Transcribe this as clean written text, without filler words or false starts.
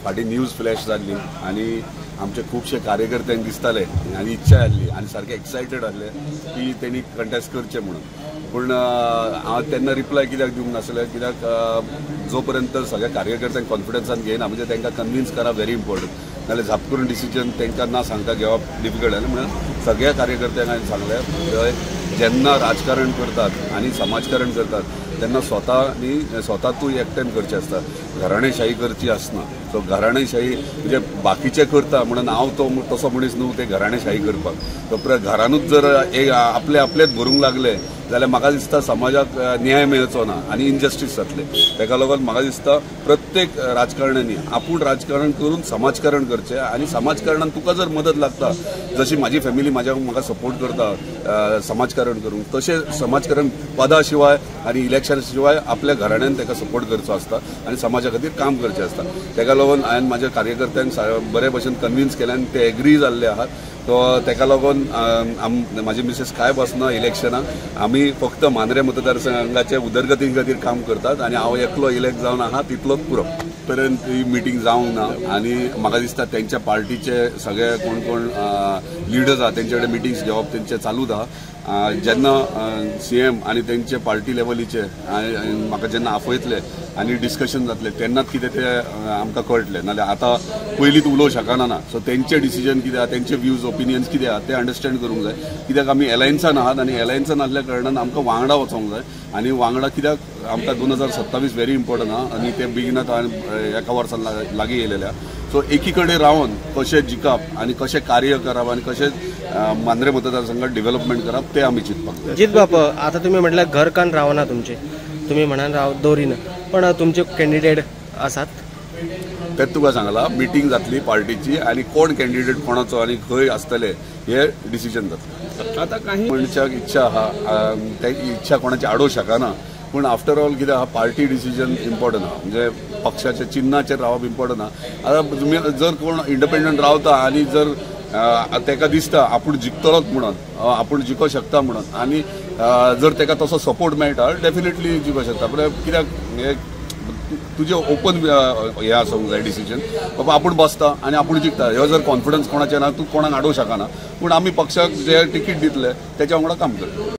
फाटी news flash जाल्ली आणि आमचे खूबशे कार्यकर्त्यांक दिसताले आणि इच्छा आसली आणि सारखे एक्सायटेड आसले की त्यांनी कंटेस्ट करचे म्हणून। पण हांव तेन्ना रिप्लाय कित्याक दिवंक नासलें, कित्याक जो पर्यंत सगळ्या कार्यकर्त्यांक कॉन्फिडन्सान घेयना म्हणजे तांकां कन्विन्स करप व्हेरी इम्पॉर्टंट। नाल्यार झाप करून डिसिजन तांकां ना सांगता घेवप डिफिकल्ट जालें। म्हणून सगळ्या कार्यकर्त्यांक हांवें सांगलें जेन्ना राजकारण करतात आणि समाजकारण करतात तेन्ना स्वता तूं एकट्यान करचें आसता, घराणेशाही करची आसना। सो घराणेशाही म्हणजे बाकीचे करता म्हणून हांव तो तसो मनीस न्हू ते घराणेशाही करपाक। तो घरानूच जर आपलेच भरूंक लागले जाल्यार म्हाका दिसता समाजाक न्याय मेळचो ना आणि इनजस्टीस जातले। ताका लागून म्हाका दिसता प्रत्येक राजकारण्यांनी आपूण राजकारण करून समाजकारण करचें आणि समाजकारणान तुका जर मदत लागता, जशी म्हाजी फॅमिली म्हाका सपोर्ट करता समाजकारण करूंक, तशें समाजकारण पदा शिवाय आणि इलेक्शन शिवाय आपल्या घराण्यान ताका सपोर्ट करचो आसता आणि समाजा खातीर काम करचें आसता। ताका लागून हांवें म्हाज्या कार्यकर्त्यांक बरे भशेन कन्विन्स केलें आणि ते एग्री जाल्ले आहात। तो ताका लागून म्हाजी मिसेस कांय बसना इलेक्शनाक। आमी फक्त मांद्रे मतदारसंघाचे उदरगती खातीर काम करतात आणि हांव एकलो इलेक्ट जावन आहा तितलोच पुरो। पर्यंत ही मिटींग जावंक ना आणि म्हाका दिसता तेंच्या पार्टीचे सगळे कोण कोण लिडर्स आहा तेंचे कडेन मिटिंग्स घेवप तेंचे चालूच आहा। जेन्ना CM आणि तेंचे पार्टी लेवलीचे म्हाका जेन्ना आपयतले आणि डिस्कशन जातले तेन्नाच कितें ते आमकां कळटलें, नाल्यार आतां पयलींच उलोवंक शकना ना। सो तेंचे डिसिजन कितें आहा, तेंचे व्ह्यूज ओपिनियन्स कितें आहा ते अंडरस्टँड करूंक जाय, कित्याक आमी एलायन्सान आहात आणि एलायन्सान आसल्या कारणान आमकां वांगडा वचोंक जाय। आणि वांगडा कित्याक आमकां 2027 व्हेरी इम्पॉर्टंट आहा आणि ते बेगिनात एका वर्सान लागीं येयलेल्या। सो एकी कडेन रावन कशें जिखप आणि कशें कार्य करप आणि कशें मांद्रे मतदारसंघात डेव्हलपमेंट करप ते आमी चिंतपाक जाय। जित बाप, आता तुम्ही म्हटल्यार घर कान रावना तुमचे, तुम्ही म्हणान दवरिना, पण तुमचे कॅन्डिडेट आसात तेच तुका सांगला मिटींग जातली पार्टीची आणि कोण कॅन्डिडेट कोणाचो आणि खंय आसतले हे डिसिजन जातलें। आता काही मनशाक इच्छा आहा, त्या इच्छा कोणाची आडोवंक शकना, पण आफ्टर ऑल कितें आहा पार्टी डिसिजन इम्पॉर्टंट आहा, म्हणजे पक्षाच्या चिन्हाचेर रावप इम्पॉर्टंट आहा। आता तुम्ही जर कोण इंडिपेंडंट रावता आणि जर ताका दिसता आपूण जिखतलोच म्हणून, आपूण जिखूंक शकता म्हणून, आणि जर ताका तसो सपोर्ट मेळटा डेफिनेटली जिखूंक शकता। पण कित्याक तुजे ओपन हे आसूंक जाय डिसिजन, बाबा आपूण बसता आणि आपूण जिखता, ह्यो जर कॉन्फिडन्स कोणाचे ना तूं कोणाक आडोवंक शकना। पूण आमी पक्षाक जे तिकीट दितले त्याच्या वांगडा काम करता।